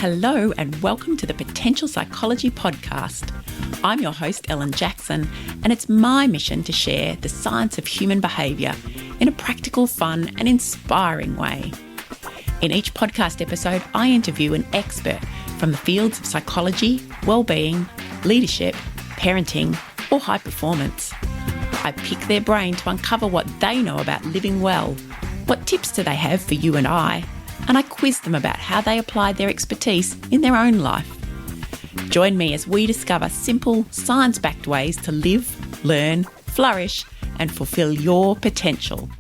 Hello and welcome to the Potential Psychology Podcast. I'm your host, Ellen Jackson, and it's my mission to share the science of human behaviour in a practical, fun and inspiring way. In each podcast episode, I interview an expert from the fields of psychology, well-being, leadership, parenting or high performance. I pick their brain to uncover what they know about living well, what tips do they have for you and I quiz them about how they apply their expertise in their own life. Join me as we discover simple, science-backed ways to live, learn, flourish, and fulfill your potential.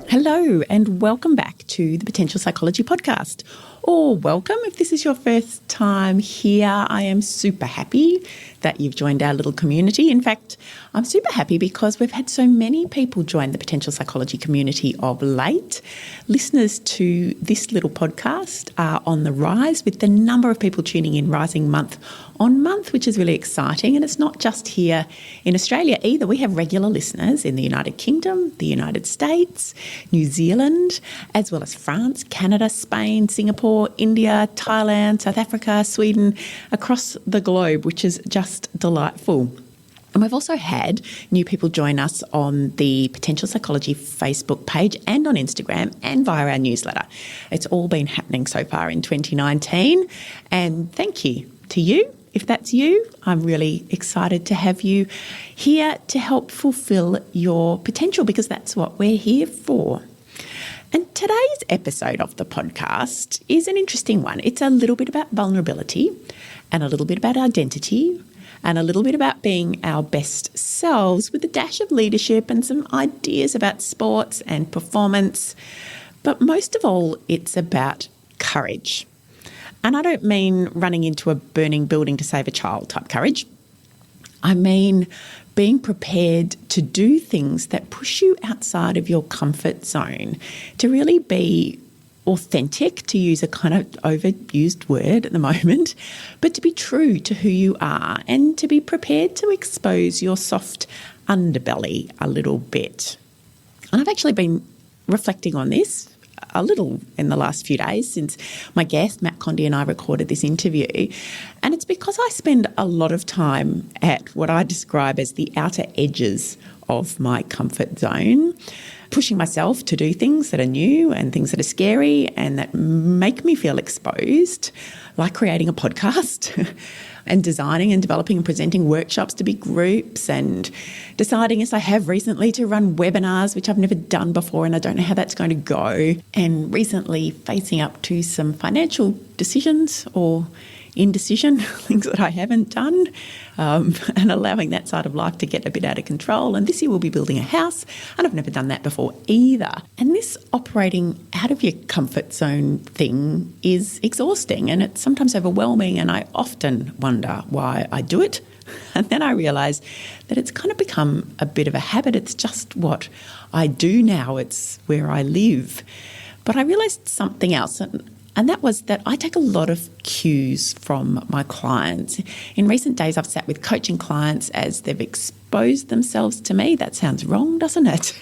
Hello, and welcome back to the Potential Psychology Podcast. Or welcome if this is your first time here. I am super happy that you've joined our little community. In fact, I'm super happy because we've had so many people join the Potential Psychology community of late. Listeners to this little podcast are on the rise, with the number of people tuning in rising month on month, which is really exciting. And it's not just here in Australia either. We have regular listeners in the United Kingdom, the United States, New Zealand, as well as France, Canada, Spain, Singapore, India, Thailand, South Africa, Sweden, across the globe, which is just delightful. And we've also had new people join us on the Potential Psychology Facebook page and on Instagram and via our newsletter. It's all been happening so far in 2019. And thank you to you. If that's you, I'm really excited to have you here to help fulfill your potential, because that's what we're here for. And today's episode of the podcast is an interesting one. It's a little bit about vulnerability and a little bit about identity and a little bit about being our best selves, with a dash of leadership and some ideas about sports and performance. But most of all, it's about courage. And I don't mean running into a burning building to save a child type courage. I mean being prepared to do things that push you outside of your comfort zone, to really be authentic, to use a kind of overused word at the moment, but to be true to who you are and to be prepared to expose your soft underbelly a little bit. And I've actually been reflecting on this a little in the last few days since my guest, Matt Condie, and I recorded this interview. And it's because I spend a lot of time at what I describe as the outer edges of my comfort zone, pushing myself to do things that are new and things that are scary and that make me feel exposed, like creating a podcast and designing and developing and presenting workshops to big groups, and deciding, as I have recently, to run webinars, which I've never done before and I don't know how that's going to go, and recently facing up to some financial decisions or indecision, things that I haven't done, and allowing that side of life to get a bit out of control. And this year we'll be building a house, and I've never done that before either. And this operating out of your comfort zone thing is exhausting, and it's sometimes overwhelming, and I often wonder why I do it. And then I realise that it's kind of become a bit of a habit. It's just what I do now. It's where I live. But I realised something else, and that was that I take a lot of cues from my clients. In recent days, I've sat with coaching clients as they've exposed themselves to me. That sounds wrong, doesn't it?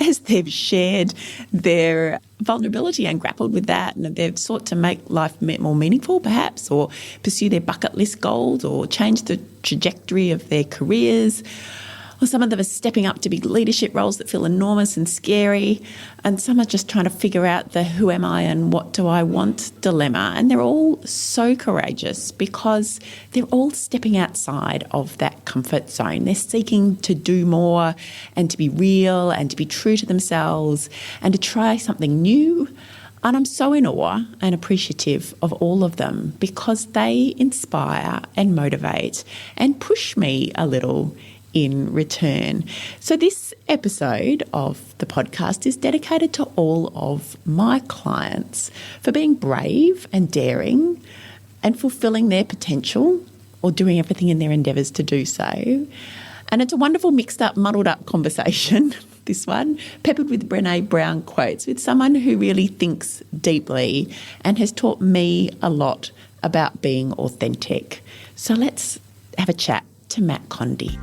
As they've shared their vulnerability and grappled with that, and they've sought to make life more meaningful, perhaps, or pursue their bucket list goals, or change the trajectory of their careers. Or some of them are stepping up to big leadership roles that feel enormous and scary, and some are just trying to figure out the who am I and what do I want dilemma. And they're all so courageous because they're all stepping outside of that comfort zone. They're seeking to do more and to be real and to be true to themselves and to try something new. And I'm so in awe and appreciative of all of them because they inspire and motivate and push me a little in return. So this episode of the podcast is dedicated to all of my clients for being brave and daring and fulfilling their potential, or doing everything in their endeavours to do so. And it's a wonderful mixed up, muddled up conversation, this one, peppered with Brené Brown quotes, with someone who really thinks deeply and has taught me a lot about being authentic. So let's have a chat to Matt Condie.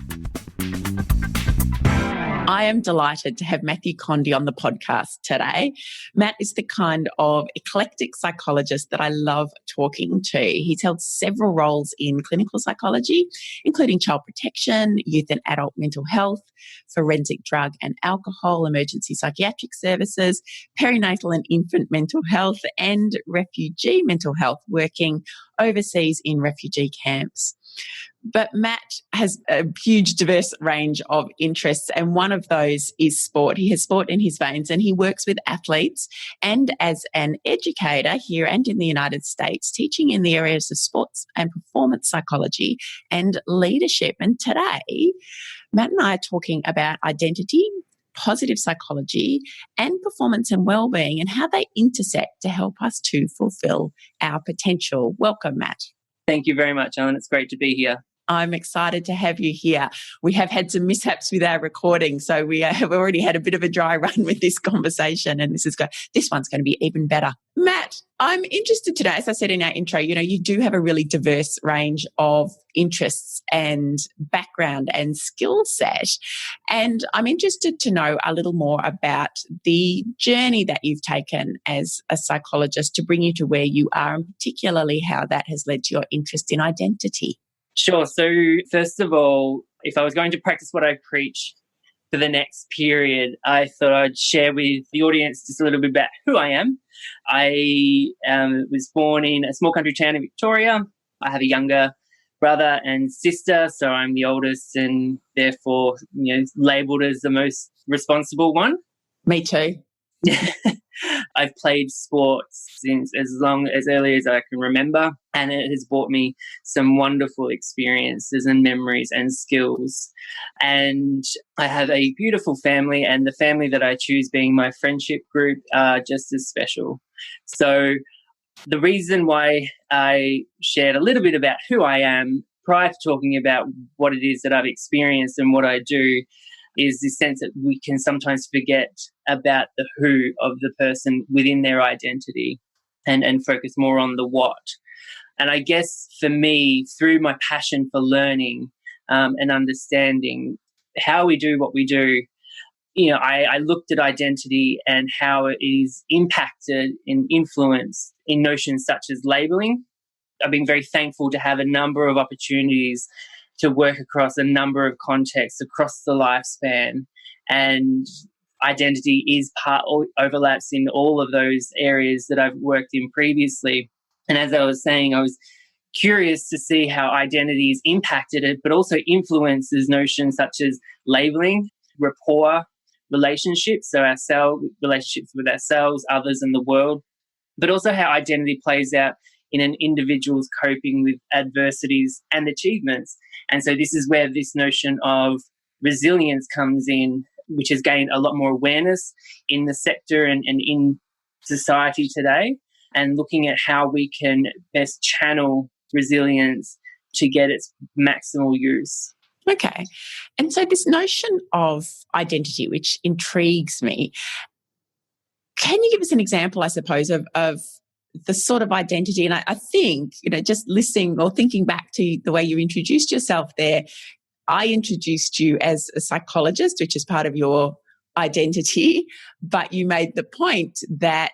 I am delighted to have Matthew Condie on the podcast today. Matt is the kind of eclectic psychologist that I love talking to. He's held several roles in clinical psychology, including child protection, youth and adult mental health, forensic drug and alcohol, emergency psychiatric services, perinatal and infant mental health, and refugee mental health, working overseas in refugee camps. But Matt has a huge, diverse range of interests, and one of those is sport. He has sport in his veins, and he works with athletes and as an educator here and in the United States, teaching in the areas of sports and performance psychology and leadership. And today, Matt and I are talking about identity, positive psychology, and performance and well-being, and how they intersect to help us to fulfill our potential. Welcome, Matt. Thank you very much, Ellen. It's great to be here. I'm excited to have you here. We have had some mishaps with our recording, so we have already had a bit of a dry run with this conversation, and this one's going to be even better. Matt, I'm interested today, as I said in our intro, you do have a really diverse range of interests and background and skill set, and I'm interested to know a little more about the journey that you've taken as a psychologist to bring you to where you are, and particularly how that has led to your interest in identity. Sure. So first of all, if I was going to practice what I preach for the next period, I thought I'd share with the audience just a little bit about who I am. I was born in a small country town in Victoria. I have a younger brother and sister, so I'm the oldest and therefore, labelled as the most responsible one. Me too. I've played sports since as early as I can remember, and it has brought me some wonderful experiences and memories and skills. And I have a beautiful family, and the family that I choose being my friendship group are just as special. So the reason why I shared a little bit about who I am prior to talking about what it is that I've experienced and what I do is this sense that we can sometimes forget about the who of the person within their identity and focus more on the what. And I guess for me, through my passion for learning and understanding how we do what we do, I looked at identity and how it is impacted and influenced in notions such as labeling. I've been very thankful to have a number of opportunities to work across a number of contexts across the lifespan, and identity is overlaps in all of those areas that I've worked in previously. And as I was saying, I was curious to see how identity is impacted it, but also influences notions such as labeling, rapport, relationships, so relationships with ourselves, others, and the world, but also how identity plays out in an individual's coping with adversities and achievements. And so this is where this notion of resilience comes in, which has gained a lot more awareness in the sector and in society today, and looking at how we can best channel resilience to get its maximal use. Okay. And so this notion of identity, which intrigues me, can you give us an example, I suppose, of the sort of identity? And I think, just listening or thinking back to the way you introduced yourself there, I introduced you as a psychologist, which is part of your identity, but you made the point that,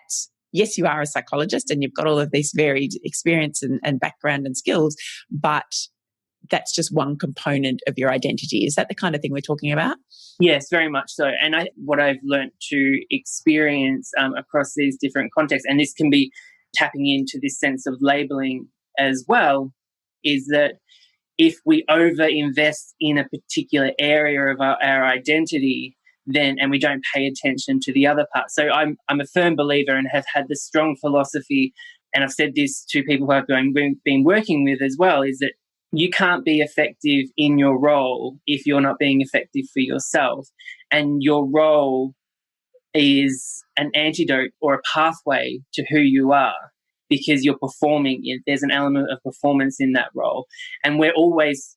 yes, you are a psychologist and you've got all of this varied experience and background and skills, but that's just one component of your identity. Is that the kind of thing we're talking about? Yes, very much so. And what I've learned to experience across these different contexts, and this can be tapping into this sense of labeling as well, is that if we over-invest in a particular area of our identity, and we don't pay attention to the other part. So I'm a firm believer and have had this strong philosophy, and I've said this to people who I've been working with as well, is that you can't be effective in your role if you're not being effective for yourself. And your role is an antidote or a pathway to who you are, because you're performing. There's an element of performance in that role. And we're always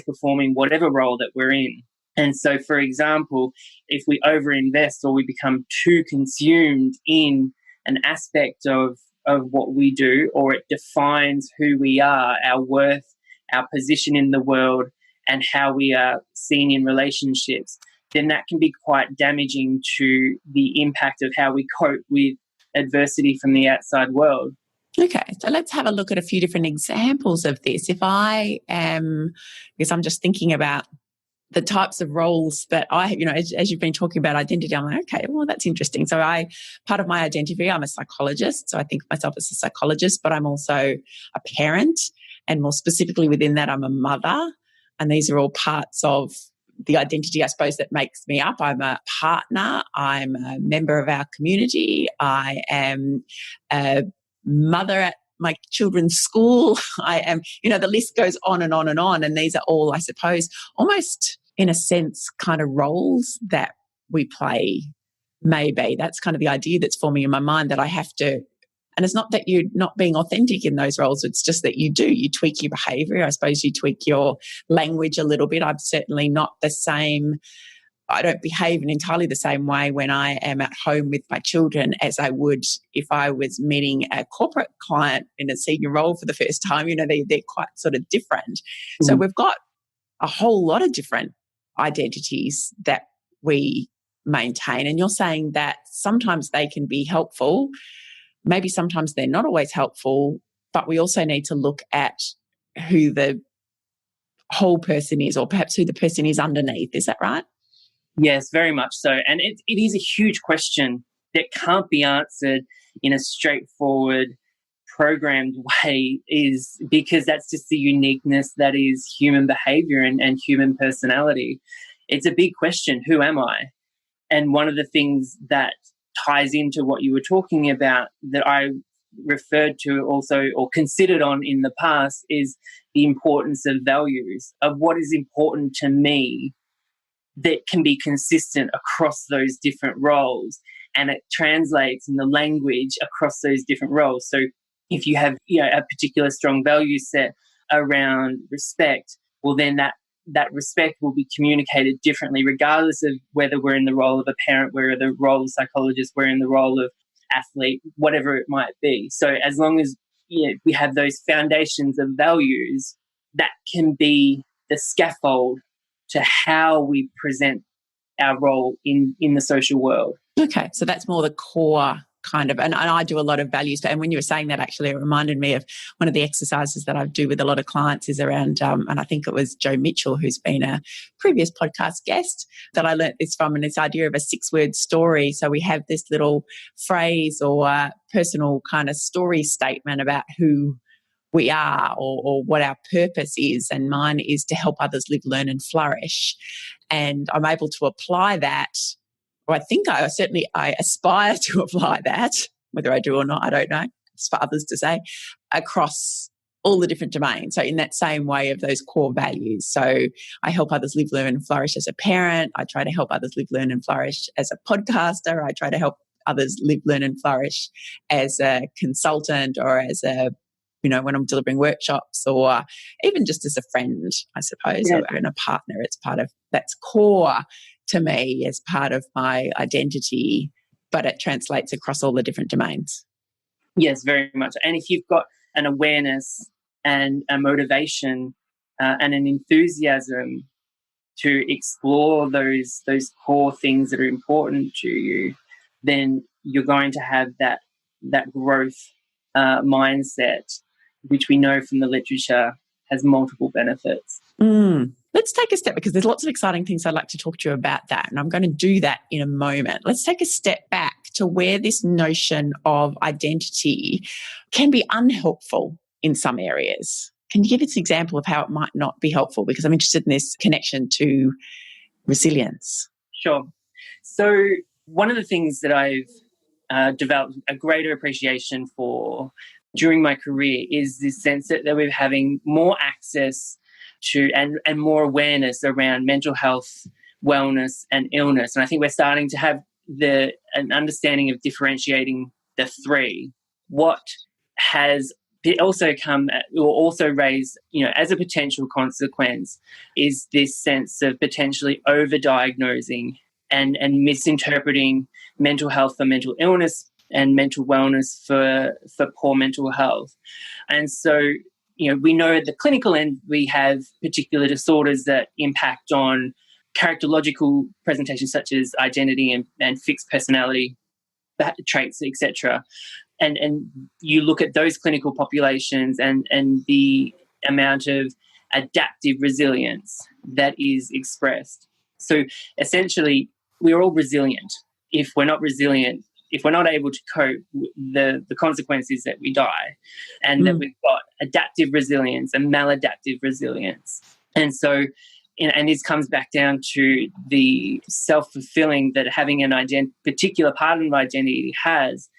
performing whatever role that we're in. And so, for example, if we overinvest or we become too consumed in an aspect of what we do, or it defines who we are, our worth, our position in the world, and how we are seen in relationships, then that can be quite damaging to the impact of how we cope with adversity from the outside world. Okay, so let's have a look at a few different examples of this. If I am, because I'm just thinking about the types of roles that I have, as you've been talking about identity, I'm like, okay, well, that's interesting. So part of my identity, I'm a psychologist. So I think of myself as a psychologist, but I'm also a parent. And more specifically within that, I'm a mother. And these are all parts of the identity, I suppose, that makes me up. I'm a partner. I'm a member of our community. I am a mother at my children's school. I am, the list goes on and on and on. And these are all, I suppose, almost in a sense, kind of roles that we play. Maybe that's kind of the idea that's forming in my mind, that I have to, and it's not that you're not being authentic in those roles. It's just that you tweak your behavior. I suppose you tweak your language a little bit. I'm certainly not the same. I don't behave in entirely the same way when I am at home with my children as I would if I was meeting a corporate client in a senior role for the first time. They're quite sort of different. Mm-hmm. So we've got a whole lot of different identities that we maintain. And you're saying that sometimes they can be helpful. Maybe sometimes they're not always helpful, but we also need to look at who the whole person is, or perhaps who the person is underneath. Is that right? Yes, very much so. And it is a huge question that can't be answered in a straightforward, programmed way, is because that's just the uniqueness that is human behavior and human personality. It's a big question. Who am I? And one of the things that ties into what you were talking about that I referred to also, or considered on in the past, is the importance of values, of what is important to me that can be consistent across those different roles, and it translates in the language across those different roles. So if you have a particular strong value set around respect, well then that respect will be communicated differently regardless of whether we're in the role of a parent, we're in the role of psychologist, we're in the role of athlete, whatever it might be. So as long as we have those foundations of values, that can be the scaffold to how we present our role in the social world. Okay, so that's more the core kind of, and I do a lot of values. And when you were saying that, actually, it reminded me of one of the exercises that I do with a lot of clients is around, and I think it was Joe Mitchell, who's been a previous podcast guest, that I learnt this from, and this idea of a 6-word story. So we have this little phrase or personal kind of story statement about who we are or what our purpose is. And mine is to help others live, learn and flourish. And I'm able to apply that, or I think I aspire to apply that, whether I do or not, I don't know. It's for others to say, across all the different domains. So in that same way of those core values. So I help others live, learn and flourish as a parent. I try to help others live, learn and flourish as a podcaster. I try to help others live, learn and flourish as a consultant, or as a when I'm delivering workshops, or even just as a friend, I suppose, or in a partner. It's part of, that's core to me as part of my identity, but it translates across all the different domains. Yes, very much. And if you've got an awareness and a motivation and an enthusiasm to explore those core things that are important to you, then you're going to have that growth mindset, which we know from the literature has multiple benefits. Let's take a step, because there's lots of exciting things I'd like to talk to you about that, and I'm going to do that in a moment. Let's take a step back to where this notion of identity can be unhelpful in some areas. Can you give us an example of how it might not be helpful? Because I'm interested in this connection to resilience. Sure. So one of the things that I've developed a greater appreciation for during my career is this sense that we're having more access to and more awareness around mental health, wellness and illness. And I think we're starting to have an understanding of differentiating the three. What has also come or also raised, as a potential consequence, is this sense of potentially over-diagnosing and misinterpreting mental health for mental illness and mental wellness for poor mental health. And so, we know at the clinical end we have particular disorders that impact on characterological presentations such as identity and fixed personality traits, etc. And you look at those clinical populations and the amount of adaptive resilience that is expressed. So essentially, we're all resilient. If we're not resilient, if we're not able to cope, the consequence is that we die, and that we've got adaptive resilience and maladaptive resilience. And so, and this comes back down to the self-fulfilling that having an particular part of identity has,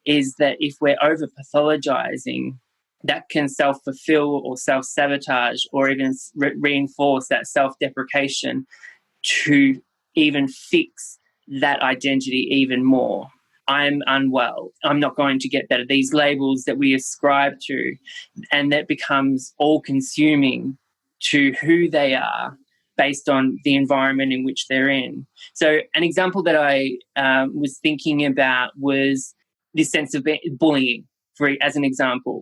is that if we're over-pathologizing, that can self-fulfill or self-sabotage or even reinforce that self-deprecation to even fix that identity even more. I'm unwell. I'm not going to get better. These labels that we ascribe to, and that becomes all-consuming to who they are based on the environment in which they're in. So an example that I was thinking about was this sense of bullying, as an example.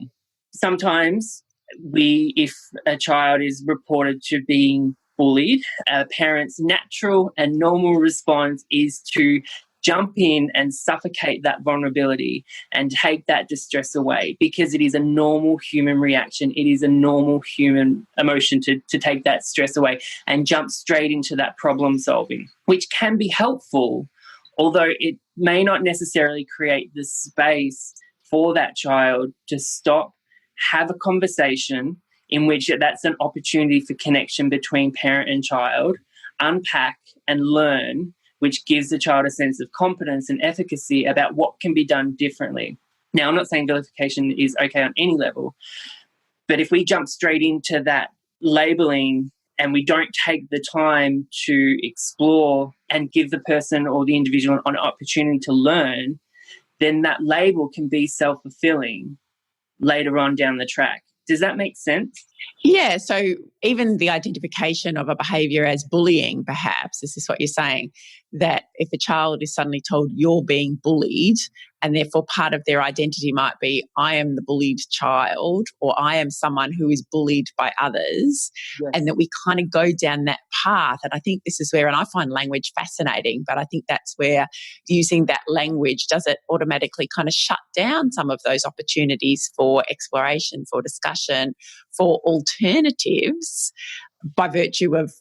Sometimes if a child is reported to being bullied, a parent's natural and normal response is to jump in and suffocate that vulnerability and take that distress away, because it is a normal human reaction. It is a normal human emotion to take that stress away and jump straight into that problem solving, which can be helpful, although it may not necessarily create the space for that child to stop, have a conversation in which that's an opportunity for connection between parent and child, unpack and learn, which gives the child a sense of competence and efficacy about what can be done differently. Now, I'm not saying vilification is okay on any level, but if we jump straight into that labeling and we don't take the time to explore and give the person or the individual an opportunity to learn, then that label can be self-fulfilling later on down the track. Does that make sense? Yeah, so even the identification of a behaviour as bullying, perhaps, this is what you're saying, that if a child is suddenly told you're being bullied, and therefore part of their identity might be I am the bullied child, or I am someone who is bullied by others, Yes. And that we kind of go down that path. And I think this is where, and I find language fascinating, but I think that's where using that language, does it automatically kind of shut down some of those opportunities for exploration, for discussion, for alternatives by virtue of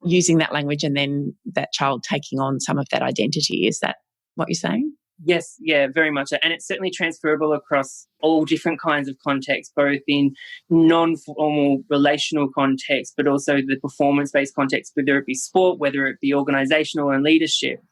using that language and then that child taking on some of that identity? Is that what you're saying? Yes, yeah, very much. And it's certainly transferable across all different kinds of contexts, both in non-formal relational contexts, but also the performance-based context, whether it be sport, whether it be organisational and leadership.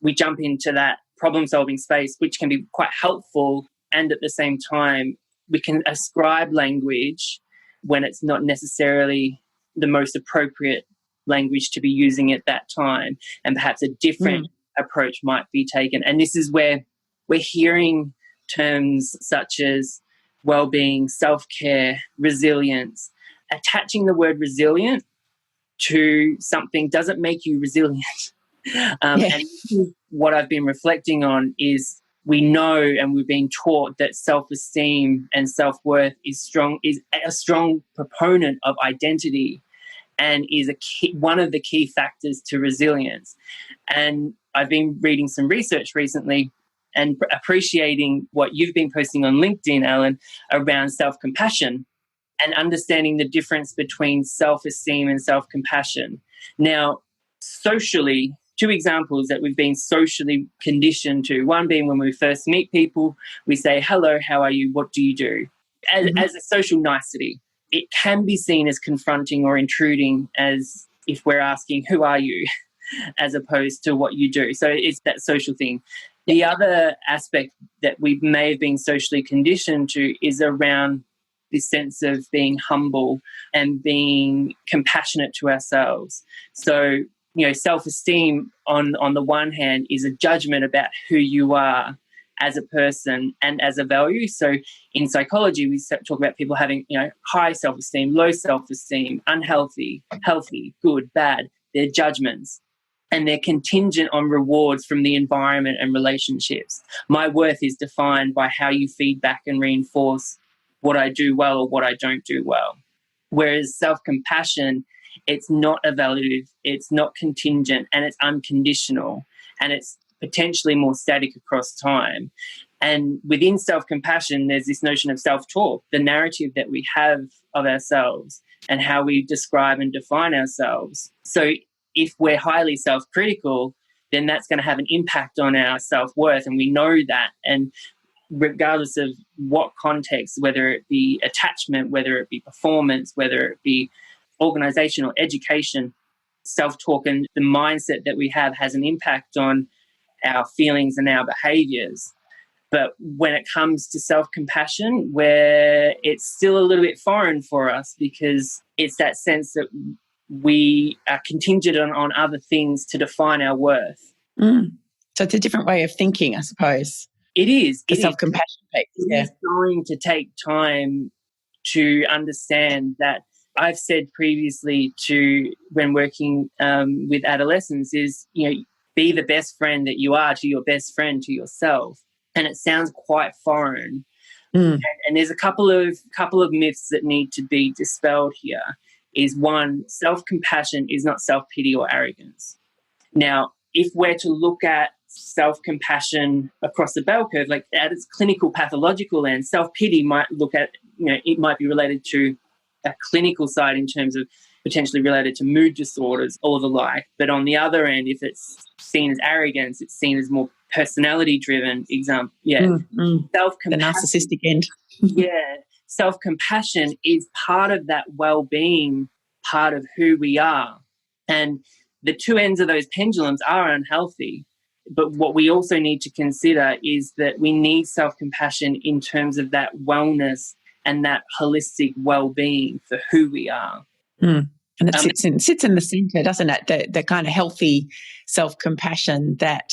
We jump into that problem-solving space, which can be quite helpful, and at the same time, we can ascribe language when it's not necessarily the most appropriate language to be using at that time, and perhaps a different approach might be taken. And this is where we're hearing terms such as well-being, self-care, resilience. Attaching the word resilient to something doesn't make you resilient. And what I've been reflecting on is we know and we've been taught that self-esteem and self-worth is a strong proponent of identity and is one of the key factors to resilience. And I've been reading some research recently and appreciating what you've been posting on LinkedIn, Ellen, around self-compassion and understanding the difference between self-esteem and self-compassion. Now, socially, two examples that we've been socially conditioned to, one being when we first meet people, we say, hello, how are you? What do you do? As a social nicety. It can be seen as confronting or intruding, as if we're asking, who are you, as opposed to what you do. So it's that social thing. The other aspect that we may have been socially conditioned to is around this sense of being humble and being compassionate to ourselves. So, self-esteem on the one hand is a judgment about who you are as a person and as a value. So in psychology, we talk about people having, high self-esteem, low self-esteem, unhealthy, healthy, good, bad. They're judgments, and they're contingent on rewards from the environment and relationships. My worth is defined by how you feedback and reinforce what I do well or what I don't do well. Whereas self-compassion It's not evaluative, it's not contingent, and it's unconditional, and it's potentially more static across time. And within self-compassion, there's this notion of self-talk, the narrative that we have of ourselves and how we describe and define ourselves. So if we're highly self-critical, then that's going to have an impact on our self-worth, and we know that. And regardless of what context, whether it be attachment, whether it be performance, whether it be organizational education, self-talk and the mindset that we have has an impact on our feelings and our behaviors. But when it comes to self-compassion, where it's still a little bit foreign for us, because it's that sense that we are contingent on other things to define our worth. So it's a different way of thinking, I suppose. It is. The self-compassion piece. It's going to take time to understand that. I've said previously to when working with adolescents is, be the best friend that you are to your best friend, to yourself. And it sounds quite foreign. And there's a couple of myths that need to be dispelled here. Is one, self-compassion is not self-pity or arrogance. Now, if we're to look at self-compassion across the bell curve, like at its clinical pathological end, self-pity might look at, it might be related to a clinical side in terms of potentially related to mood disorders or the like. But on the other end, if it's seen as arrogance, it's seen as more personality-driven. Self-compassion. The narcissistic end. Self-compassion is part of that well-being, part of who we are. And the two ends of those pendulums are unhealthy. But what we also need to consider is that we need self-compassion in terms of that wellness and that holistic well-being for who we are. And it sits in the centre, doesn't it? The kind of healthy self-compassion that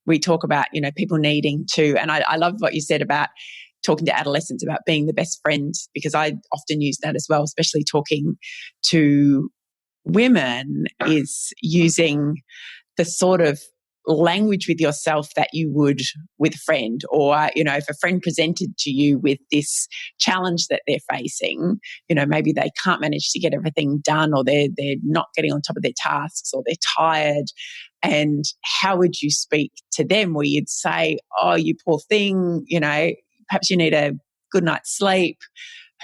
we talk about, people needing to. And I love what you said about talking to adolescents about being the best friend, because I often use that as well, especially talking to women, is using the sort of language with yourself that you would with a friend. Or, if a friend presented to you with this challenge that they're facing, maybe they can't manage to get everything done, or they're not getting on top of their tasks, or they're tired. And how would you speak to them? Where you'd say, oh, you poor thing, perhaps you need a good night's sleep.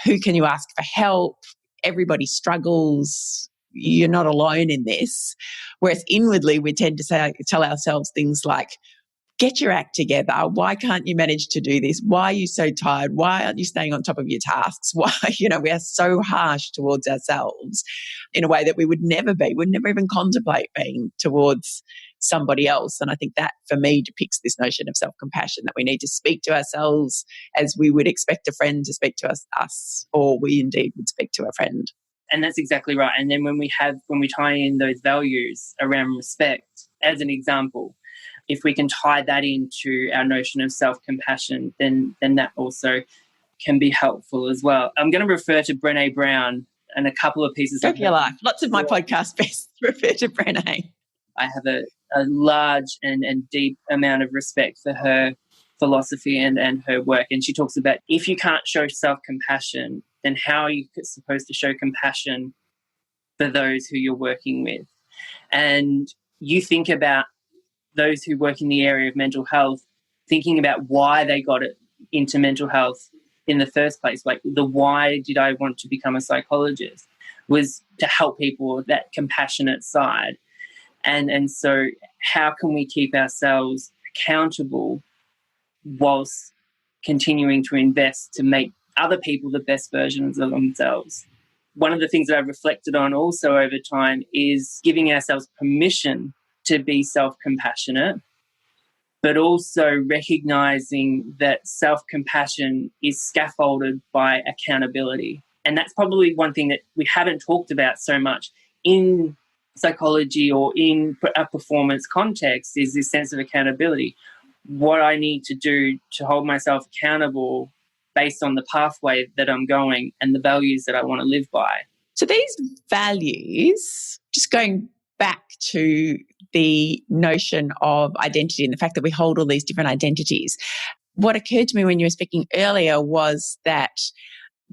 Who can you ask for help? Everybody struggles. You're not alone in this. Whereas inwardly, we tend to tell ourselves things like, get your act together. Why can't you manage to do this? Why are you so tired? Why aren't you staying on top of your tasks? Why, we are so harsh towards ourselves in a way that we would never be. We'd never even contemplate being towards somebody else. And I think that, for me, depicts this notion of self-compassion, that we need to speak to ourselves as we would expect a friend to speak to us, or we indeed would speak to a friend. And that's exactly right. And then when we tie in those values around respect, as an example, if we can tie that into our notion of self-compassion, then that also can be helpful as well. I'm going to refer to Brené Brown and a couple of pieces of your life. Lots of my podcast best refer to Brené. I have a large and deep amount of respect for her philosophy and her work. And she talks about, if you can't show self-compassion, then how are you supposed to show compassion for those who you're working with? And you think about those who work in the area of mental health, thinking about why they got it into mental health in the first place. Like, the why did I want to become a psychologist was to help people, that compassionate side. And so how can we keep ourselves accountable whilst continuing to invest to make other people the best versions of themselves? One of the things that I've reflected on also over time is giving ourselves permission to be self-compassionate, but also recognizing that self-compassion is scaffolded by accountability. And that's probably one thing that we haven't talked about so much in psychology or in a performance context, is this sense of accountability. What I need to do to hold myself accountable based on the pathway that I'm going and the values that I want to live by. So these values, just going back to the notion of identity and the fact that we hold all these different identities, what occurred to me when you were speaking earlier was that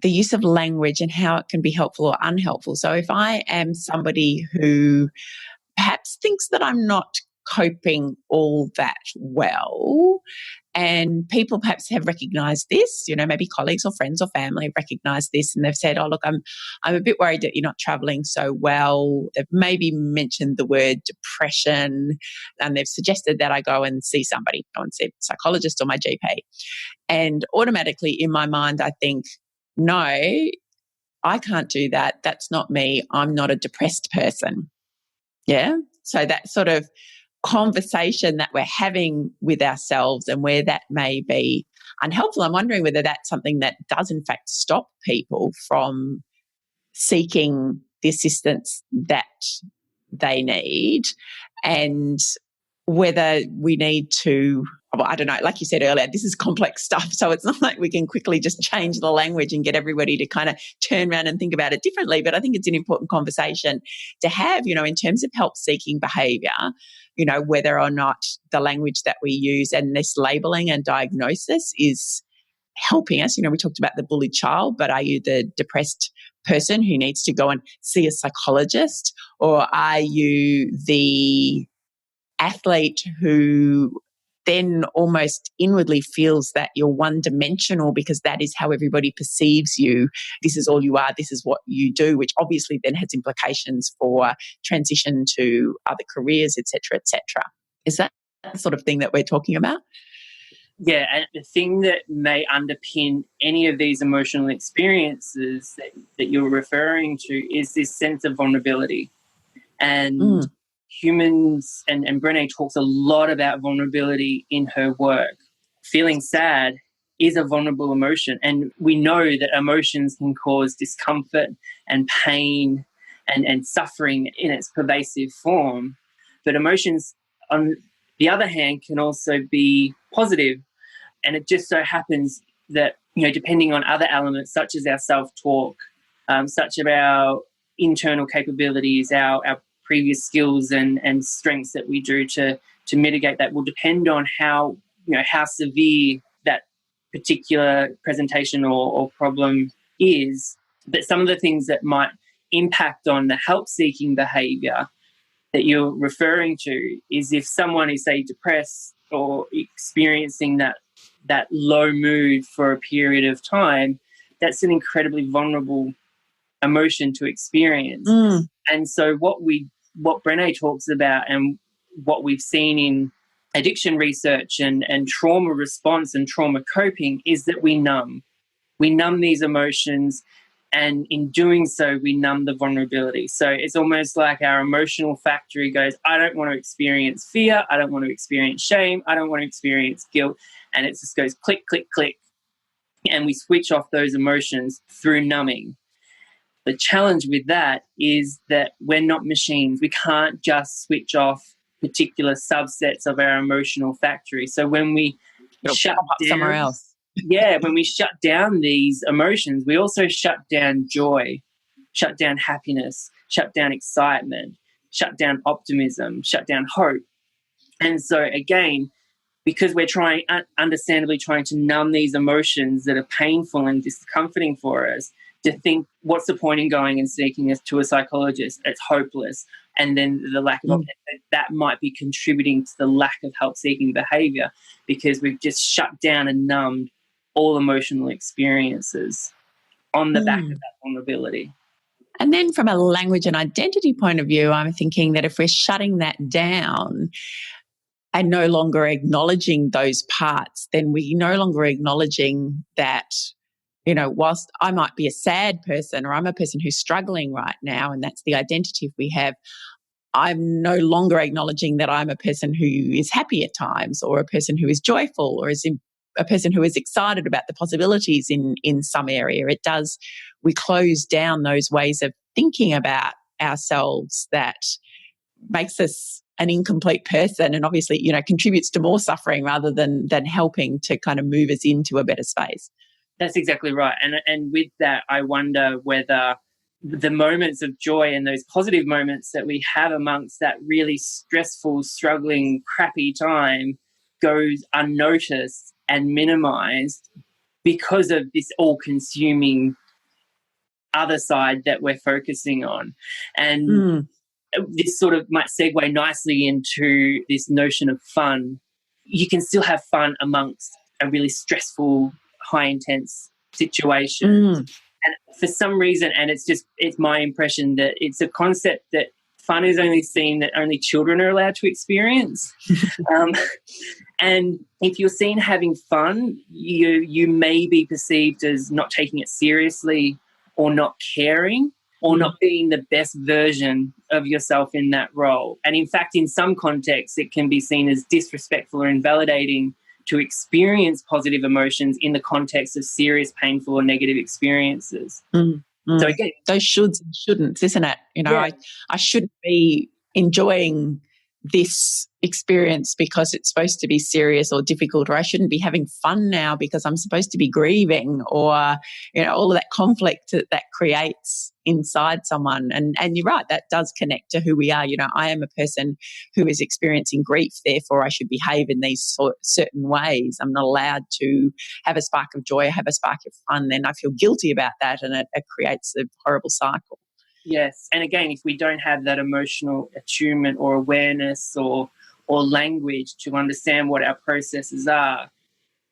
the use of language and how it can be helpful or unhelpful. So if I am somebody who perhaps thinks that I'm not coping all that well, and people perhaps have recognised this, maybe colleagues or friends or family have recognised this, and they've said, "Oh, look, I'm a bit worried that you're not travelling so well." They've maybe mentioned the word depression, and they've suggested that I go and see somebody, go and see a psychologist or my GP. And automatically in my mind, I think, no, I can't do that. That's not me. I'm not a depressed person. Yeah. So that sort of conversation that we're having with ourselves and where that may be unhelpful, I'm wondering whether that's something that does in fact stop people from seeking the assistance that they need, and whether we need to, I don't know, like you said earlier, this is complex stuff. So it's not like we can quickly just change the language and get everybody to kind of turn around and think about it differently. But I think it's an important conversation to have, in terms of help-seeking behaviour, whether or not the language that we use and this labelling and diagnosis is helping us. We talked about the bullied child, but are you the depressed person who needs to go and see a psychologist? Or are you the athlete who then almost inwardly feels that you're one-dimensional because that is how everybody perceives you? This is all you are. This is what you do, which obviously then has implications for transition to other careers, et cetera, et cetera. Is that the sort of thing that we're talking about? Yeah, and the thing that may underpin any of these emotional experiences that you're referring to is this sense of vulnerability. And humans, and Brené talks a lot about vulnerability in her work. Feeling sad is a vulnerable emotion, and we know that emotions can cause discomfort and pain and suffering in its pervasive form. But emotions, on the other hand, can also be positive. And it just so happens that, depending on other elements such as our self-talk, such as our internal capabilities, our previous skills and strengths that we do to mitigate that will depend on how severe that particular presentation or problem is. But some of the things that might impact on the help-seeking behaviour that you're referring to is if someone is, say, depressed or experiencing that low mood for a period of time, that's an incredibly vulnerable emotion to experience. And so what Brené talks about and what we've seen in addiction research and trauma response and trauma coping is that we numb these emotions, and in doing so we numb the vulnerability. So it's almost like our emotional factory goes, I don't want to experience fear, I don't want to experience shame, I don't want to experience guilt, and it just goes click, click, click, and we switch off those emotions through numbing. The challenge with that is that we're not machines. We can't just switch off particular subsets of our emotional factory. So when we shut down somewhere else, when we shut down these emotions, we also shut down joy, shut down happiness, shut down excitement, shut down optimism, shut down hope. And so again, because we're understandably trying to numb these emotions that are painful and discomforting for us, to think, what's the point in going and seeking us to a psychologist? It's hopeless. And then the lack of that might be contributing to the lack of help-seeking behaviour, because we've just shut down and numbed all emotional experiences on the back of that vulnerability. And then from a language and identity point of view, I'm thinking that if we're shutting that down and no longer acknowledging those parts, then we're no longer acknowledging that, whilst I might be a sad person or I'm a person who's struggling right now, and that's the identity we have, I'm no longer acknowledging that I'm a person who is happy at times, or a person who is joyful, or is a person who is excited about the possibilities in some area. We close down those ways of thinking about ourselves that makes us an incomplete person, and obviously, contributes to more suffering rather than helping to kind of move us into a better space. That's exactly right. And with that, I wonder whether the moments of joy and those positive moments that we have amongst that really stressful, struggling, crappy time goes unnoticed and minimized because of this all-consuming other side that we're focusing on. And this sort of might segue nicely into this notion of fun. You can still have fun amongst a really stressful, high intense situation. And for some reason, and it's my impression that it's a concept that fun is only seen that only children are allowed to experience. And if you're seen having fun, you may be perceived as not taking it seriously or not caring or not being the best version of yourself in that role. And in fact, in some contexts, it can be seen as disrespectful or invalidating to experience positive emotions in the context of serious, painful or negative experiences. So again, those shoulds and shouldn'ts, isn't it? I shouldn't be enjoying this experience because it's supposed to be serious or difficult, or I shouldn't be having fun now because I'm supposed to be grieving, or all of that conflict that creates inside someone. And you're right, that does connect to who we are. I am a person who is experiencing grief, therefore I should behave in these certain ways. I'm not allowed to have a spark of joy, have a spark of fun. Then I feel guilty about that, and it creates a horrible cycle. Yes. And again, if we don't have that emotional attunement or awareness or language to understand what our processes are,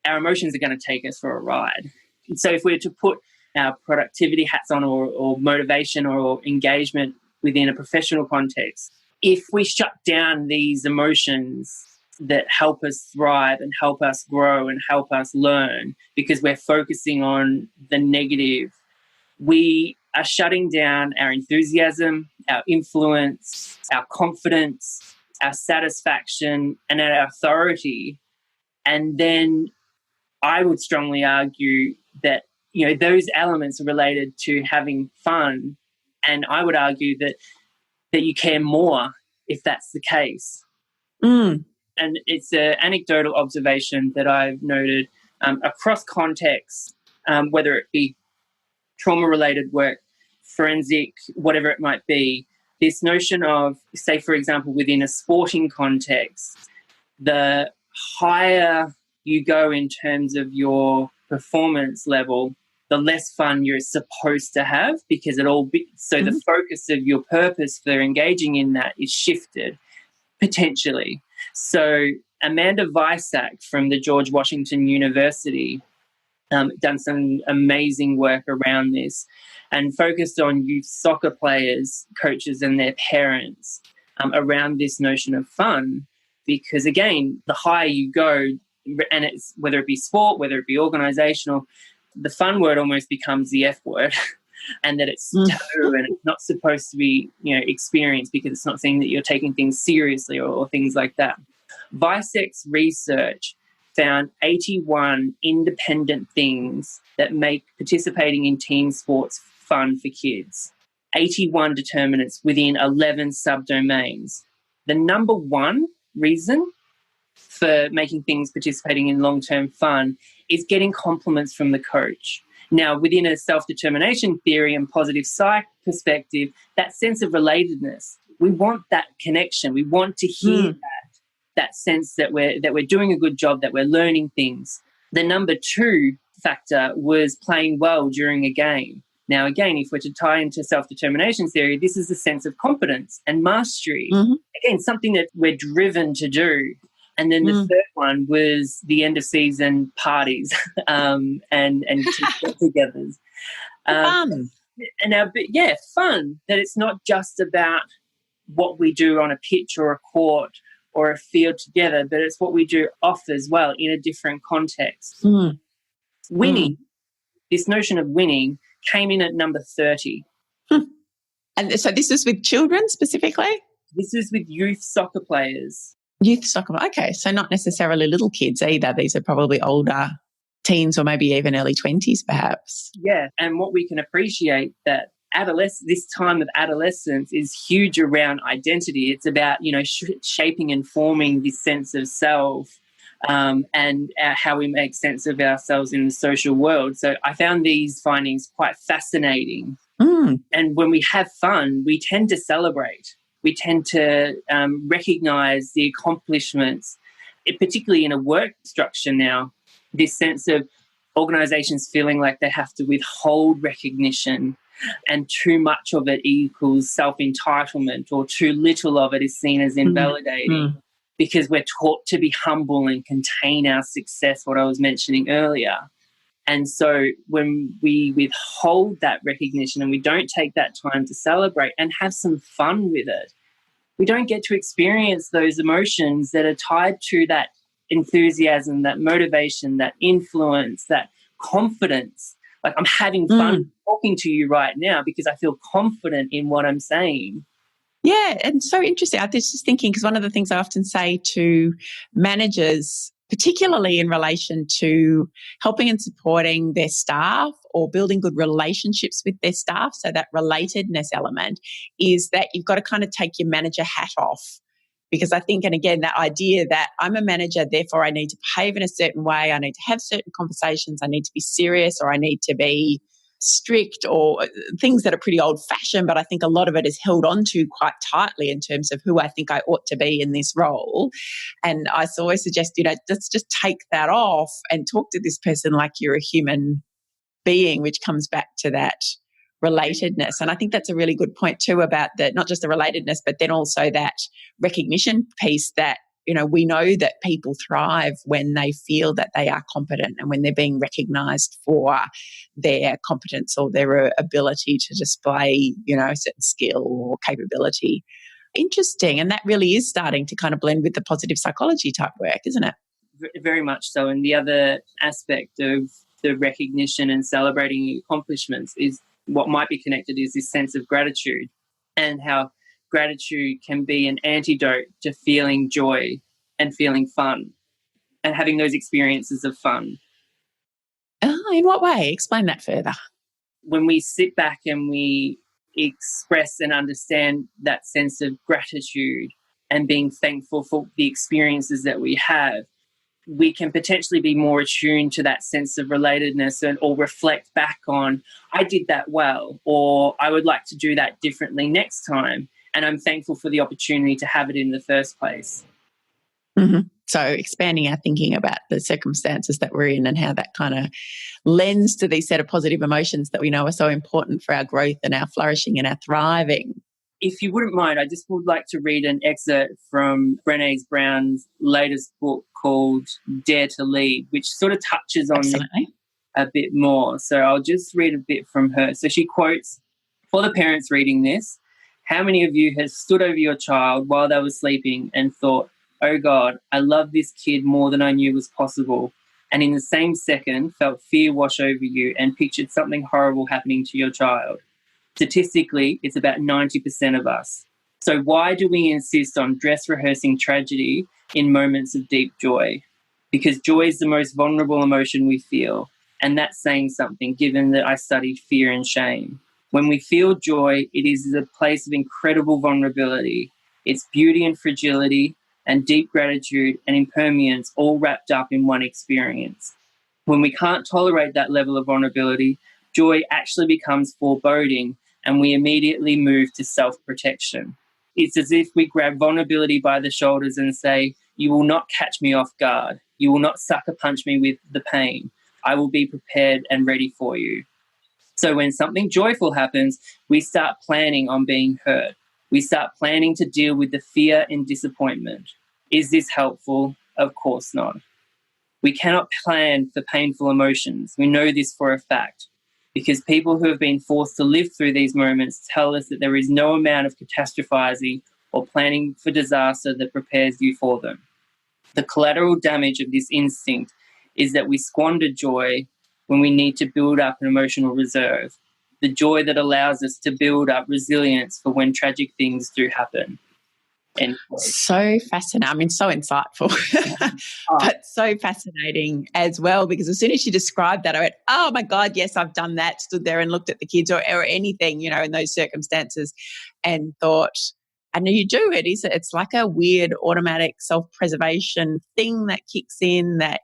our emotions are going to take us for a ride. And so if we were to put our productivity hats on or motivation or engagement within a professional context, if we shut down these emotions that help us thrive and help us grow and help us learn because we're focusing on the negative, we are shutting down our enthusiasm, our influence, our confidence, our satisfaction, and our authority. And then I would strongly argue that, those elements are related to having fun. And I would argue that you care more if that's the case. And it's an anecdotal observation that I've noted across contexts, whether it be trauma-related work, forensic, whatever it might be, this notion of, say, for example, within a sporting context, the higher you go in terms of your performance level, the less fun you're supposed to have because the focus of your purpose for engaging in that is shifted, potentially. So Amanda Weissack from the George Washington University done some amazing work around this and focused on youth soccer players, coaches and their parents around this notion of fun. Because again, the higher you go, and it's whether it be sport, whether it be organisational, the fun word almost becomes the F word and that it's taboo and it's not supposed to be experienced because it's not saying that you're taking things seriously or things like that. Weissack's research found 81 independent things that make participating in team sports fun for kids. 81 determinants within 11 subdomains. The number one reason for making things participating in long-term fun is getting compliments from the coach. Now, within a self-determination theory and positive psych perspective, that sense of relatedness, we want that connection. We want to hear that sense that we're doing a good job, that we're learning things. The number two factor was playing well during a game. Now, again, if we're to tie into self-determination theory, this is a sense of competence and mastery. Again, something that we're driven to do. And then the third one was the end-of-season parties and get-togethers. Fun. Fun. That it's not just about what we do on a pitch or a court or a field together, but it's what we do off as well in a different context. Winning, this notion of winning came in at number 30. And so this is with children specifically? This is with youth soccer players. Youth soccer, okay. So not necessarily little kids either. These are probably older teens or maybe even early 20s perhaps. Yeah, and what we can appreciate that this time of adolescence is huge around identity. It's about, shaping and forming this sense of self and how we make sense of ourselves in the social world. So I found these findings quite fascinating. And when we have fun, we tend to celebrate. We tend to recognise the accomplishments, particularly in a work structure now, this sense of organisations feeling like they have to withhold recognition and too much of it equals self-entitlement, or too little of it is seen as invalidating. Because we're taught to be humble and contain our success, what I was mentioning earlier. And so when we withhold that recognition and we don't take that time to celebrate and have some fun with it, we don't get to experience those emotions that are tied to that enthusiasm, that motivation, that influence, that confidence. Like, I'm having fun talking to you right now because I feel confident in what I'm saying. Yeah, and so interesting. I was just thinking, because one of the things I often say to managers, particularly in relation to helping and supporting their staff or building good relationships with their staff, so that relatedness element, is that you've got to kind of take your manager hat off. Because I think, and again, that idea that I'm a manager, therefore I need to behave in a certain way, I need to have certain conversations, I need to be serious, or I need to be strict, or things that are pretty old-fashioned, but I think a lot of it is held on to quite tightly in terms of who I think I ought to be in this role. And I always suggest, let's just take that off and talk to this person like you're a human being, which comes back to that relatedness. And I think that's a really good point too, about that, not just the relatedness, but then also that recognition piece that, we know that people thrive when they feel that they are competent and when they're being recognised for their competence or their ability to display, a certain skill or capability. Interesting. And that really is starting to kind of blend with the positive psychology type work, isn't it? Very much so. And the other aspect of the recognition and celebrating accomplishments is what might be connected is this sense of gratitude, and how gratitude can be an antidote to feeling joy and feeling fun and having those experiences of fun. In what way? Explain that further. When we sit back and we express and understand that sense of gratitude and being thankful for the experiences that we have, we can potentially be more attuned to that sense of relatedness or reflect back on, I did that well, or I would like to do that differently next time. And I'm thankful for the opportunity to have it in the first place. Mm-hmm. So expanding our thinking about the circumstances that we're in and how that kind of lends to these set of positive emotions that we know are so important for our growth and our flourishing and our thriving. If you wouldn't mind, I just would like to read an excerpt from Brené Brown's latest book called Dare to Lead, which sort of touches on this a bit more. So I'll just read a bit from her. So she quotes, "For the parents reading this, how many of you have stood over your child while they were sleeping and thought, oh God, I love this kid more than I knew was possible, and in the same second felt fear wash over you and pictured something horrible happening to your child? Statistically, it's about 90% of us. So why do we insist on dress rehearsing tragedy in moments of deep joy? Because joy is the most vulnerable emotion we feel, and that's saying something given that I studied fear and shame. When we feel joy, it is a place of incredible vulnerability. It's beauty and fragility and deep gratitude and impermanence all wrapped up in one experience. When we can't tolerate that level of vulnerability, joy actually becomes foreboding, and we immediately move to self-protection. It's as if we grab vulnerability by the shoulders and say, you will not catch me off guard. You will not sucker punch me with the pain. I will be prepared and ready for you. So when something joyful happens, we start planning on being hurt. We start planning to deal with the fear and disappointment. Is this helpful? Of course not. We cannot plan for painful emotions. We know this for a fact, because people who have been forced to live through these moments tell us that there is no amount of catastrophizing or planning for disaster that prepares you for them. The collateral damage of this instinct is that we squander joy when we need to build up an emotional reserve, the joy that allows us to build up resilience for when tragic things do happen. So fascinating. I mean, so insightful, but so fascinating as well, because as soon as you described that, I went, oh my God, yes, I've done that, stood there and looked at the kids or anything, in those circumstances and thought, I know you do. It's like a weird automatic self-preservation thing that kicks in that,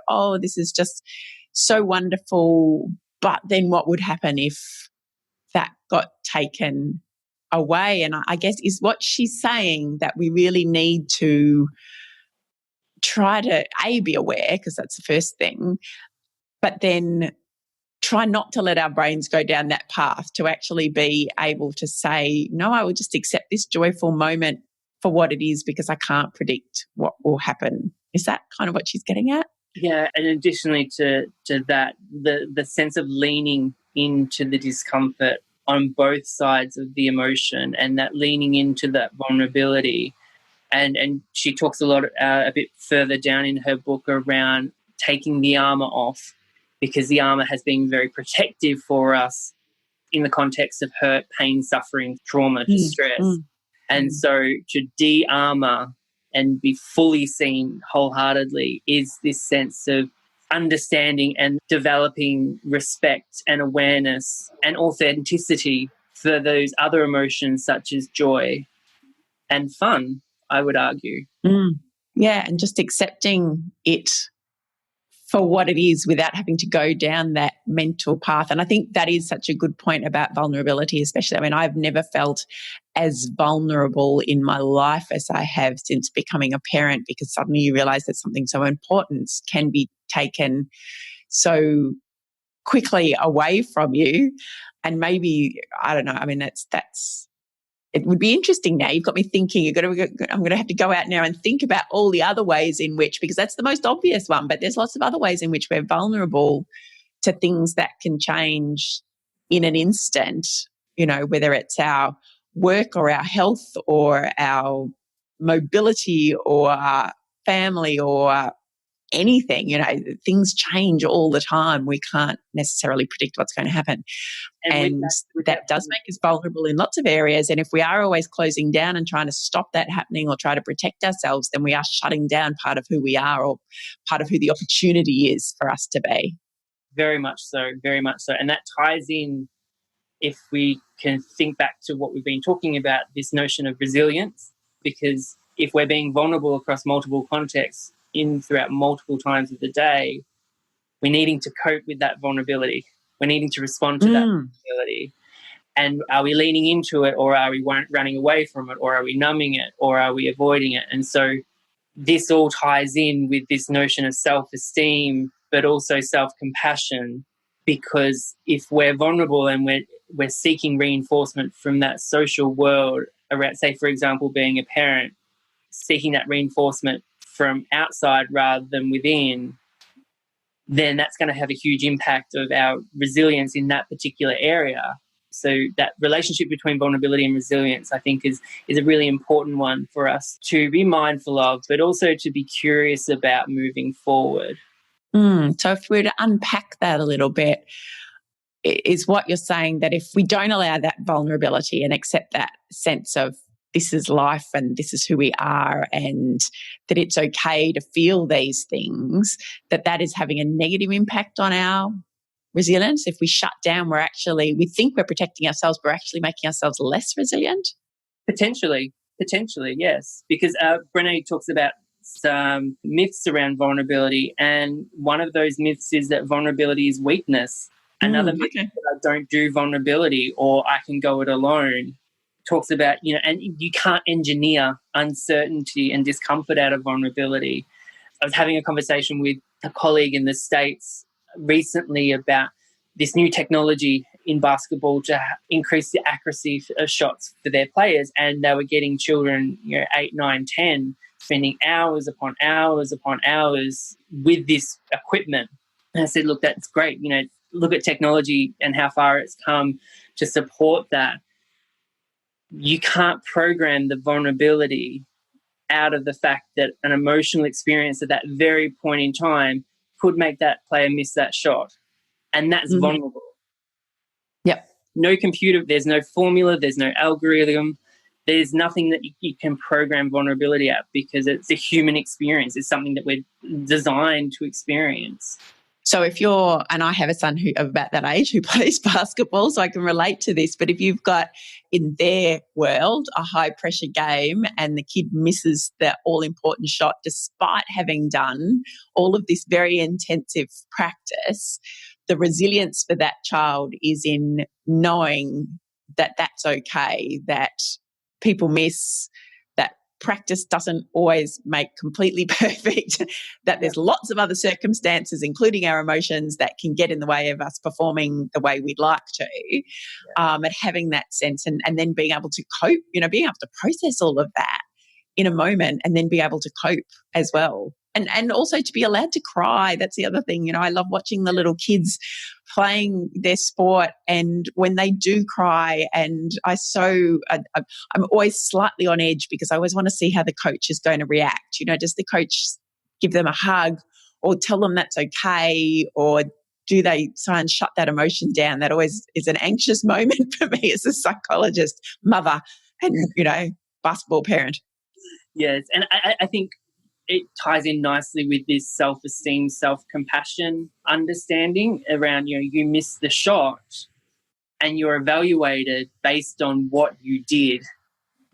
oh, this is just so wonderful. But then what would happen if that got taken away? And I guess is what she's saying that we really need to try to be aware, because that's the first thing, but then try not to let our brains go down that path, to actually be able to say, no, I will just accept this joyful moment for what it is because I can't predict what will happen. Is that kind of what she's getting at? Yeah, and additionally to that, the sense of leaning into the discomfort on both sides of the emotion, and that leaning into that vulnerability. And she talks a lot a bit further down in her book around taking the armor off, because the armor has been very protective for us in the context of hurt, pain, suffering, trauma, distress. And so to de-armor and be fully seen wholeheartedly is this sense of understanding and developing respect and awareness and authenticity for those other emotions such as joy and fun, I would argue. Yeah, and just accepting it for what it is without having to go down that mental path. And I think that is such a good point about vulnerability, especially. I mean, I've never felt as vulnerable in my life as I have since becoming a parent, because suddenly you realize that something so important can be taken so quickly away from you. And maybe, I don't know, I mean, that's it would be interesting now. You've got me thinking. I'm going to have to go out now and think about all the other ways in which, because that's the most obvious one, but there's lots of other ways in which we're vulnerable to things that can change in an instant, you know, whether it's our work or our health or our mobility or our family or anything. You know, things change all the time. We can't necessarily predict what's going to happen. And that does make us vulnerable in lots of areas. And if we are always closing down and trying to stop that happening or try to protect ourselves, then we are shutting down part of who we are or part of who the opportunity is for us to be. Very much so, very much so. And that ties in, if we can think back to what we've been talking about, this notion of resilience, because if we're being vulnerable across multiple contexts throughout multiple times of the day, we're needing to cope with that vulnerability. We're needing to respond to that vulnerability. And are we leaning into it, or are we running away from it, or are we numbing it, or are we avoiding it? And so this all ties in with this notion of self-esteem, but also self-compassion, because if we're vulnerable and we're seeking reinforcement from that social world around, say, for example, being a parent, seeking that reinforcement from outside rather than within, then that's going to have a huge impact of our resilience in that particular area. So that relationship between vulnerability and resilience, I think, is a really important one for us to be mindful of, but also to be curious about moving forward. So if we were to unpack that a little bit, is what you're saying that if we don't allow that vulnerability and accept that sense of this is life and this is who we are, and that it's okay to feel these things, that is having a negative impact on our resilience? If we shut down, we think we're protecting ourselves, but we're actually making ourselves less resilient? Potentially, yes. Because Brené talks about some myths around vulnerability, and one of those myths is that vulnerability is weakness. Another myth is that I don't do vulnerability, or I can go it alone. Talks about, and you can't engineer uncertainty and discomfort out of vulnerability. I was having a conversation with a colleague in the States recently about this new technology in basketball to increase the accuracy of shots for their players, and they were getting children, 8, 9, 10, spending hours upon hours upon hours with this equipment. And I said, look, that's great. Look at technology and how far it's come to support that. You can't program the vulnerability out of the fact that an emotional experience at that very point in time could make that player miss that shot. And that's vulnerable. Yep. No computer, there's no formula, there's no algorithm, there's nothing that you can program vulnerability at, because it's a human experience. It's something that we're designed to experience. So if you're, and I have a son of about that age who plays basketball, so I can relate to this, but if you've got in their world a high pressure game and the kid misses the all important shot despite having done all of this very intensive practice, the resilience for that child is in knowing that that's okay, that people miss, that practice doesn't always make completely perfect, that there's lots of other circumstances, including our emotions, that can get in the way of us performing the way we'd like to. And having that sense and then being able to cope, being able to process all of that in a moment and then be able to cope as well. And also to be allowed to cry. That's the other thing. I love watching the little kids playing their sport, and when they do cry, and I'm always slightly on edge because I always want to see how the coach is going to react. Does the coach give them a hug or tell them that's okay, or do they try and shut that emotion down? That always is an anxious moment for me as a psychologist, mother, and, basketball parent. Yes, and I think it ties in nicely with this self-esteem, self-compassion understanding around, you miss the shot and you're evaluated based on what you did,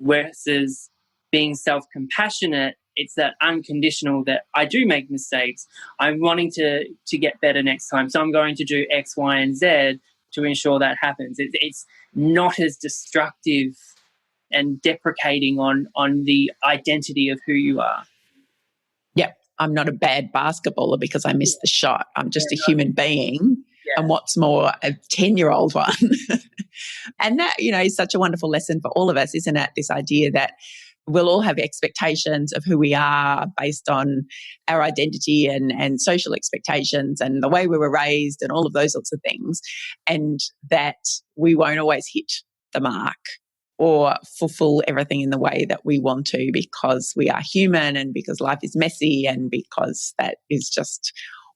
versus being self-compassionate. It's that unconditional that I do make mistakes. I'm wanting to get better next time, so I'm going to do X, Y, and Z to ensure that happens. It's not as destructive and deprecating on the identity of who you are. Yep. I'm not a bad basketballer because I missed the shot. I'm just a human being. Yeah. And what's more, a 10-year-old one. And that, is such a wonderful lesson for all of us, isn't it? This idea that we'll all have expectations of who we are based on our identity and social expectations and the way we were raised and all of those sorts of things, and that we won't always hit the mark or fulfill everything in the way that we want to, because we are human and because life is messy and because that is just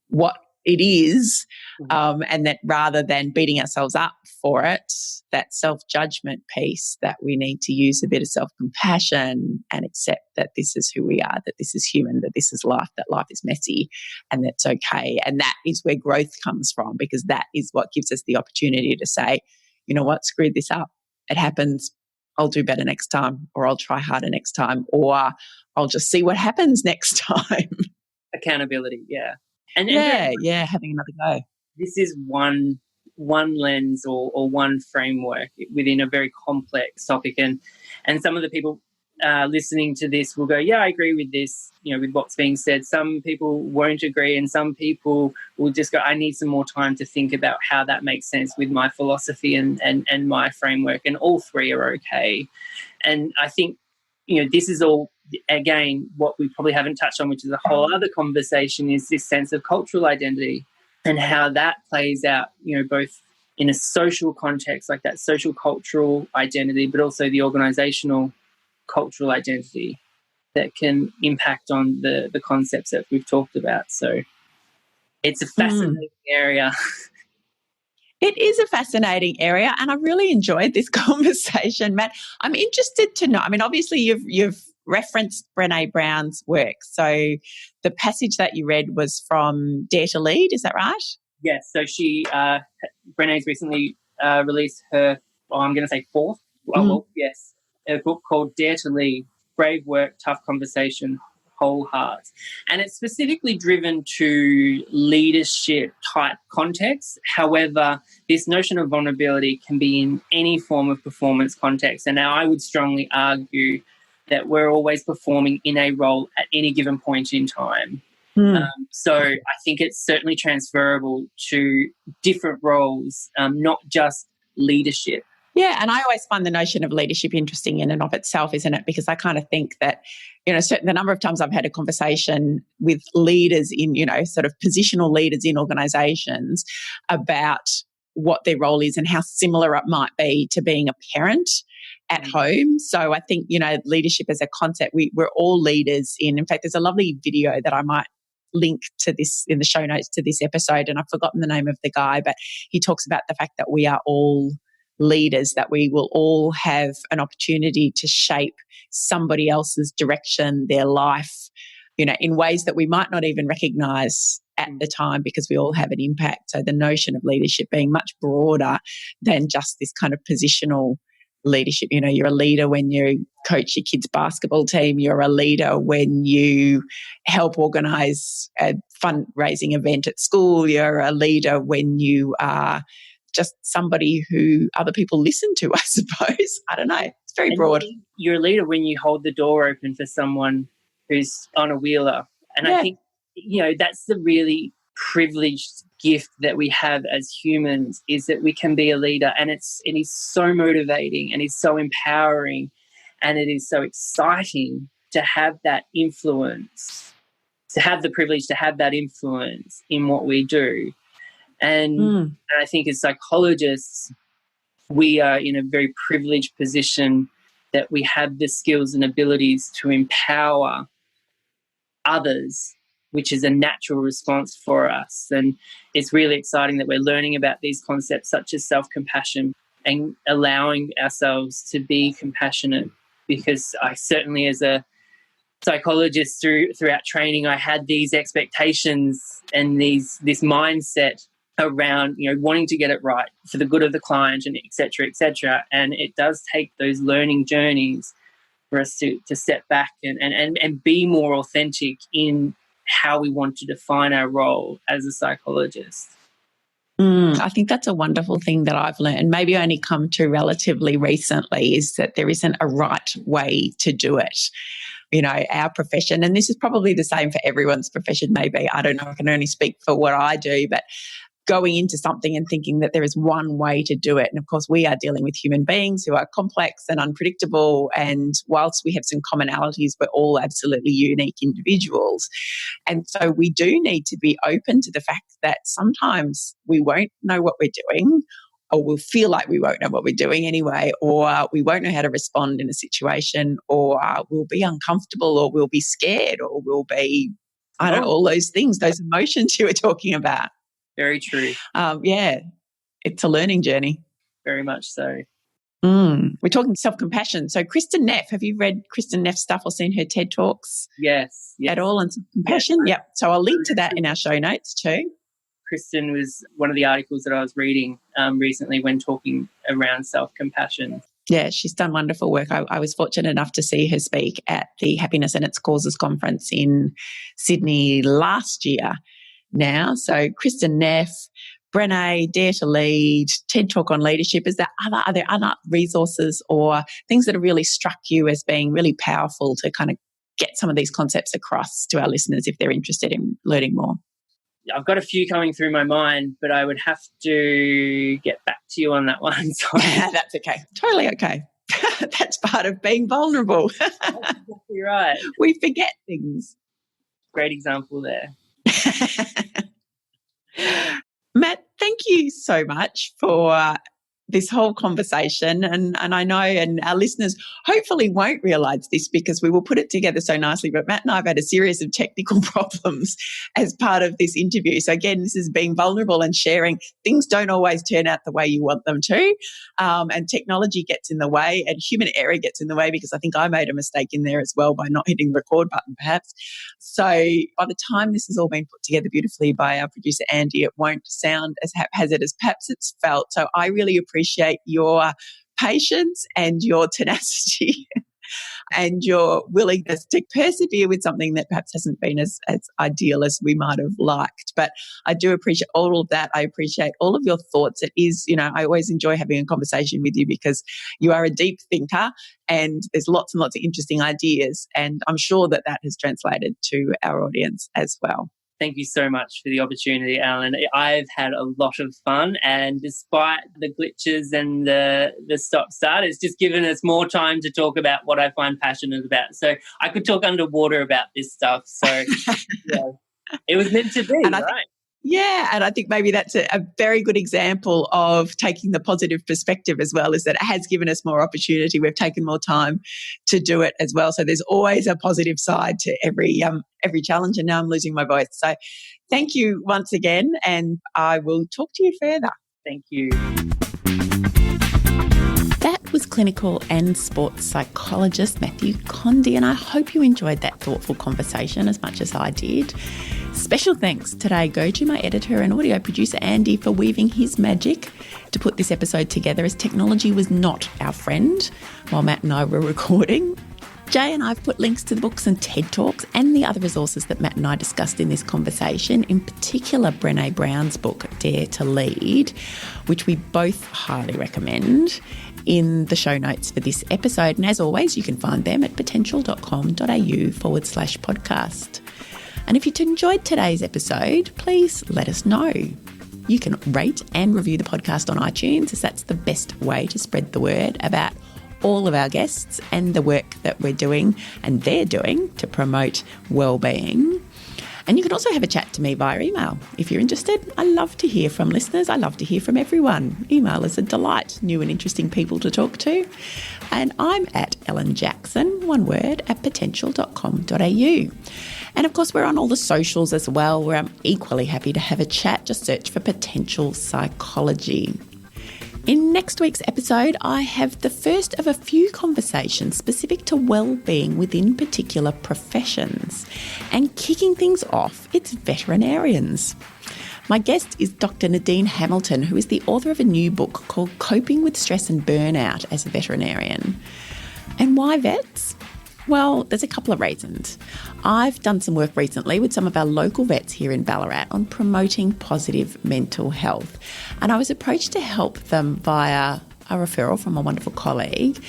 what it is. And that rather than beating ourselves up for it, that self-judgment piece, that we need to use a bit of self-compassion and accept that this is who we are, that this is human, that this is life, that life is messy, and that's okay. And that is where growth comes from, because that is what gives us the opportunity to say, you know what, screwed this up. It happens. I'll do better next time, or I'll try harder next time, or I'll just see what happens next time. Accountability, yeah. And having another go. This is one lens or one framework within a very complex topic, and some of the people listening to this will go, yeah, I agree with this, with what's being said. Some people won't agree, and some people will just go, I need some more time to think about how that makes sense with my philosophy and my framework, and all three are okay. And I think, this is all, again, what we probably haven't touched on, which is a whole other conversation, is this sense of cultural identity and how that plays out, both in a social context, like that social cultural identity, but also the organizational cultural identity that can impact on the concepts that we've talked about. So it's a fascinating area. It is a fascinating area, and I really enjoyed this conversation, Matt. I'm interested to know, obviously you've referenced Brené Brown's work. So the passage that you read was from Dare to Lead, is that right? Yes. So Brené's recently released her, I'm going to say fourth, a book called Dare to Lead, Brave Work, Tough Conversation, Whole Heart. And it's specifically driven to leadership type contexts. However, this notion of vulnerability can be in any form of performance context. And now I would strongly argue that we're always performing in a role at any given point in time. So I think it's certainly transferable to different roles, not just leadership. Yeah, and I always find the notion of leadership interesting in and of itself, isn't it? Because I kind of think that, the number of times I've had a conversation with leaders in, sort of positional leaders in organisations about what their role is and how similar it might be to being a parent at home. So I think, leadership as a concept, we're all leaders in fact, there's a lovely video that I might link to this in the show notes to this episode, and I've forgotten the name of the guy, but he talks about the fact that we are all leaders, that we will all have an opportunity to shape somebody else's direction, their life, in ways that we might not even recognize at the time, because we all have an impact. So the notion of leadership being much broader than just this kind of positional leadership. You're a leader when you coach your kids' basketball team. You're a leader when you help organise a fundraising event at school. You're a leader when you are just somebody who other people listen to, I suppose. I don't know. It's It's very broad. You're a leader when you hold the door open for someone who's on a wheeler. And I think, that's the really privileged gift that we have as humans, is that we can be a leader, and it is so motivating and it's so empowering, and it is so exciting to have that influence, to have the privilege to have that influence in what we do. And I think as psychologists, we are in a very privileged position that we have the skills and abilities to empower others, which is a natural response for us. And it's really exciting that we're learning about these concepts such as self-compassion and allowing ourselves to be compassionate, because I certainly, as a psychologist throughout training, I had these expectations and this mindset around, wanting to get it right for the good of the client, and et cetera, et cetera. And it does take those learning journeys for us to step back and be more authentic in how we want to define our role as a psychologist. I think that's a wonderful thing that I've learned, and maybe only come to relatively recently, is that there isn't a right way to do it. Our profession, and this is probably the same for everyone's profession, maybe, I don't know, I can only speak for what I do, but going into something and thinking that there is one way to do it. And of course, we are dealing with human beings who are complex and unpredictable. And whilst we have some commonalities, we're all absolutely unique individuals. And so we do need to be open to the fact that sometimes we won't know what we're doing, or we'll feel like we won't know what we're doing anyway, or we won't know how to respond in a situation, or we'll be uncomfortable, or we'll be scared, or we'll be, all those things, those emotions you were talking about. Very true. It's a learning journey. Very much so. We're talking self-compassion. So Kristen Neff, have you read Kristen Neff's stuff or seen her TED Talks? Yes. At all on self-compassion? Yes. Yep. So I'll link to that in our show notes too. Kristen was one of the articles that I was reading recently when talking around self-compassion. Yeah, she's done wonderful work. I was fortunate enough to see her speak at the Happiness and Its Causes conference in Sydney last year now. So Kristen Neff, Brené, Dare to Lead, TED Talk on leadership. Are there other resources or things that have really struck you as being really powerful to kind of get some of these concepts across to our listeners if they're interested in learning more? I've got a few coming through my mind, but I would have to get back to you on that one. So. That's okay. Totally okay. That's part of being vulnerable. That's exactly right. We forget things. Great example there. Matt, thank you so much for this whole conversation. And I know, and our listeners hopefully won't realise this because we will put it together so nicely, but Matt and I have had a series of technical problems as part of this interview. So again, this is being vulnerable and sharing. Things don't always turn out the way you want them to. And technology gets in the way, and human error gets in the way, because I think I made a mistake in there as well by not hitting the record button perhaps. So by the time this has all been put together beautifully by our producer Andy, it won't sound as haphazard as perhaps it's felt. So I really appreciate your patience and your tenacity and your willingness to persevere with something that perhaps hasn't been as ideal as we might have liked. But I do appreciate all of that. I appreciate all of your thoughts. It is, I always enjoy having a conversation with you because you are a deep thinker and there's lots and lots of interesting ideas. And I'm sure that has translated to our audience as well. Thank you so much for the opportunity, Alan. I've had a lot of fun, and despite the glitches and the stop-start, it's just given us more time to talk about what I find passionate about. So I could talk underwater about this stuff. So it was meant to be, right? And I think maybe that's a very good example of taking the positive perspective as well, is that it has given us more opportunity. We've taken more time to do it as well. So there's always a positive side to every challenge. And now I'm losing my voice. So thank you once again, and I will talk to you further. Thank you. That was clinical and sports psychologist Matthew Condie, and I hope you enjoyed that thoughtful conversation as much as I did. Special thanks today go to my editor and audio producer Andy for weaving his magic to put this episode together, as technology was not our friend while Matt and I were recording. Jay and I've put links to the books and TED Talks and the other resources that Matt and I discussed in this conversation, in particular Brené Brown's book, Dare to Lead, which we both highly recommend, in the show notes for this episode. And as always, you can find them at potential.com.au/podcast. And if you enjoyed today's episode, please let us know. You can rate and review the podcast on iTunes, as that's the best way to spread the word about all of our guests and the work that we're doing and they're doing to promote wellbeing. And you can also have a chat to me via email if you're interested. I love to hear from listeners. I love to hear from everyone. Email is a delight, new and interesting people to talk to. And I'm at Ellen Jackson, one word, at potential.com.au. And of course, we're on all the socials as well, where I'm equally happy to have a chat. Just search for Potential Psychology. In next week's episode, I have the first of a few conversations specific to well-being within particular professions. And kicking things off, it's veterinarians. My guest is Dr. Nadine Hamilton, who is the author of a new book called Coping with Stress and Burnout as a Veterinarian. And why vets? Well, there's a couple of reasons. I've done some work recently with some of our local vets here in Ballarat on promoting positive mental health. And I was approached to help them via a referral from a wonderful colleague,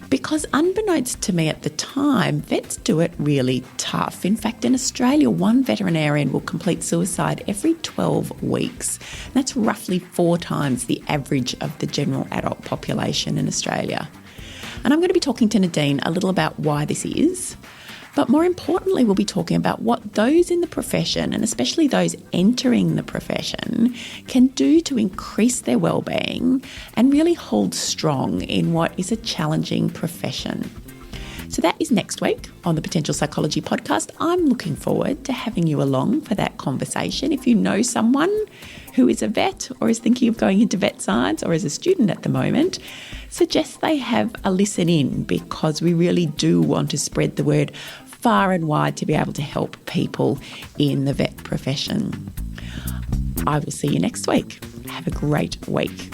because unbeknownst to me at the time, vets do it really tough. In fact, in Australia, one veterinarian will complete suicide every 12 weeks. That's roughly 4 times the average of the general adult population in Australia. And I'm going to be talking to Nadine a little about why this is, but more importantly, we'll be talking about what those in the profession, and especially those entering the profession, can do to increase their wellbeing and really hold strong in what is a challenging profession. So that is next week on the Potential Psychology podcast. I'm looking forward to having you along for that conversation. If you know someone who is a vet or is thinking of going into vet science or is a student at the moment, suggest they have a listen in, because we really do want to spread the word far and wide to be able to help people in the vet profession. I will see you next week. Have a great week.